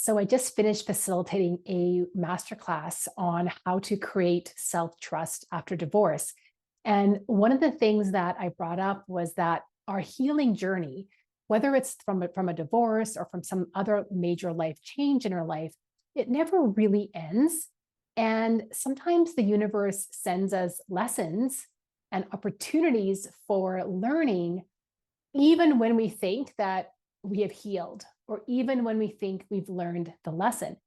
So I just finished facilitating a masterclass on how to create self-trust after divorce. And one of the things that I brought up was that our healing journey, whether it's from a divorce or from some other major life change in our life, it never really ends. And sometimes the universe sends us lessons and opportunities for learning, even when we think that we have healed, or even when we think we've learned the lesson.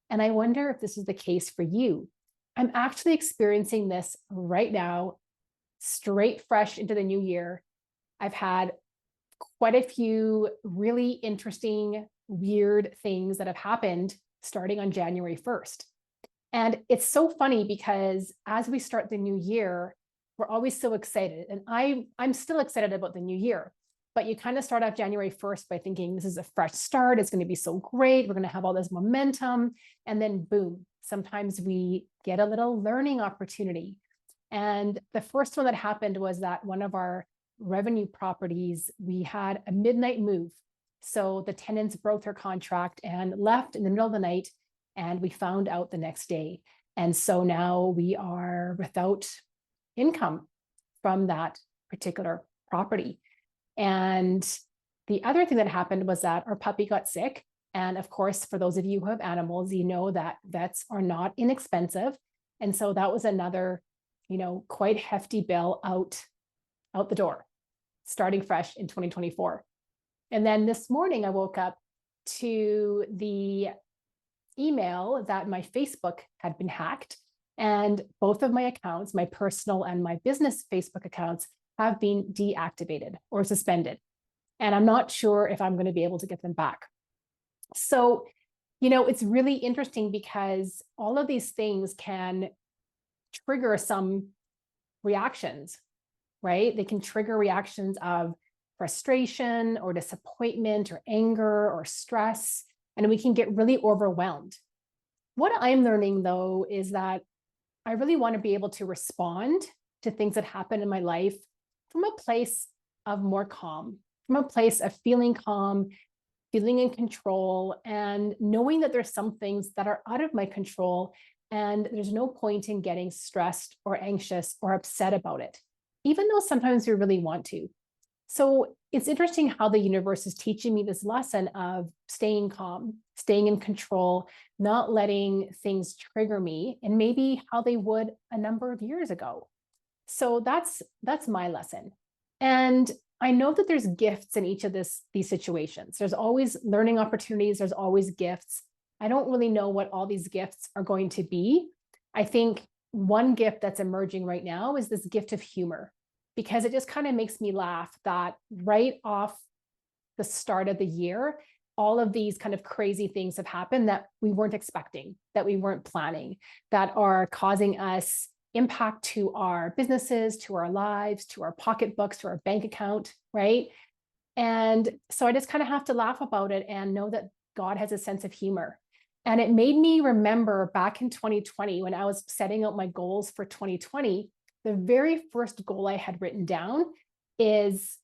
And I wonder if this is the case for you. I'm actually experiencing this right now, straight fresh into the new year. I've had quite a few really interesting, weird things that have happened starting on January 1st. And it's so funny because as we start the new year, we're always so excited. And I'm still excited about the new year. But you kind of start off January 1st by thinking this is a fresh start. It's going to be so great. We're going to have all this momentum. And then boom, sometimes we get a little learning opportunity. And the first one that happened was that one of our revenue properties, we had a midnight move. So the tenants broke their contract and left in the middle of the night. And we found out the next day. And so now we are without income from that particular property. And the other thing that happened was that our puppy got sick. And of course, for those of you who have animals, you know that vets are not inexpensive. And so that was another, quite hefty bill out the door, starting fresh in 2024. And then this morning I woke up to the email that my Facebook had been hacked. And both of my accounts, my personal and my business Facebook accounts, have been deactivated or suspended. And I'm not sure if I'm going to be able to get them back. So, it's really interesting because all of these things can trigger some reactions, right? They can trigger reactions of frustration or disappointment or anger or stress, and we can get really overwhelmed. What I'm learning, though, is that I really want to be able to respond to things that happen in my life from a place of more calm, from a place of feeling calm, feeling in control, and knowing that there's some things that are out of my control, and there's no point in getting stressed or anxious or upset about it, even though sometimes we really want to. So it's interesting how the universe is teaching me this lesson of staying calm, staying in control, not letting things trigger me, and maybe how they would a number of years ago. So that's my lesson. And I know that there's gifts in each of these situations. There's always learning opportunities. There's always gifts. I don't really know what all these gifts are going to be. I think one gift that's emerging right now is this gift of humor, because it just kind of makes me laugh that right off the start of the year, all of these kind of crazy things have happened that we weren't expecting, that we weren't planning, that are causing us impact to our businesses, to our lives, to our pocketbooks, to our bank account, right? And so I just kind of have to laugh about it and know that God has a sense of humor. And it made me remember back in 2020, when I was setting out my goals for 2020, the very first goal I had written down was,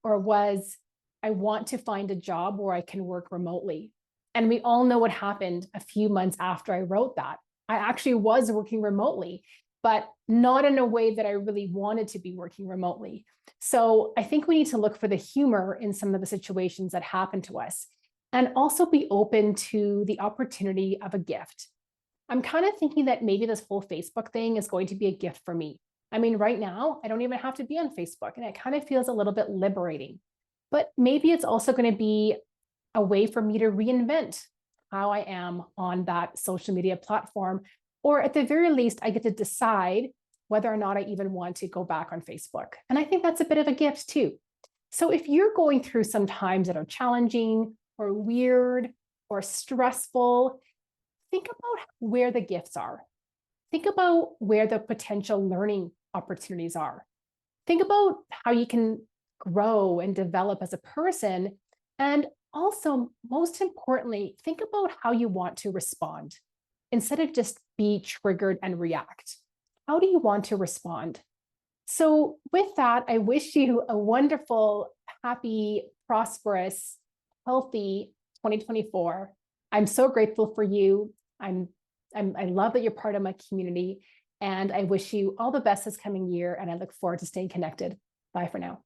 I want to find a job where I can work remotely. And we all know what happened a few months after I wrote that. I actually was working remotely, but not in a way that I really wanted to be working remotely. So I think we need to look for the humor in some of the situations that happen to us, and also be open to the opportunity of a gift. I'm kind of thinking that maybe this whole Facebook thing is going to be a gift for me. I mean, right now, I don't even have to be on Facebook, and it kind of feels a little bit liberating. But maybe it's also going to be a way for me to reinvent how I am on that social media platform. Or at the very least, I get to decide whether or not I even want to go back on Facebook. And I think that's a bit of a gift too. So if you're going through some times that are challenging or weird or stressful, think about where the gifts are. Think about where the potential learning opportunities are. Think about how you can grow and develop as a person. And also, most importantly, think about how you want to respond instead of just be triggered and react. How do you want to respond? So with that, I wish you a wonderful, happy, prosperous, healthy 2024. I'm so grateful for you. I love that you're part of my community, and I wish you all the best this coming year, and I look forward to staying connected. Bye for now.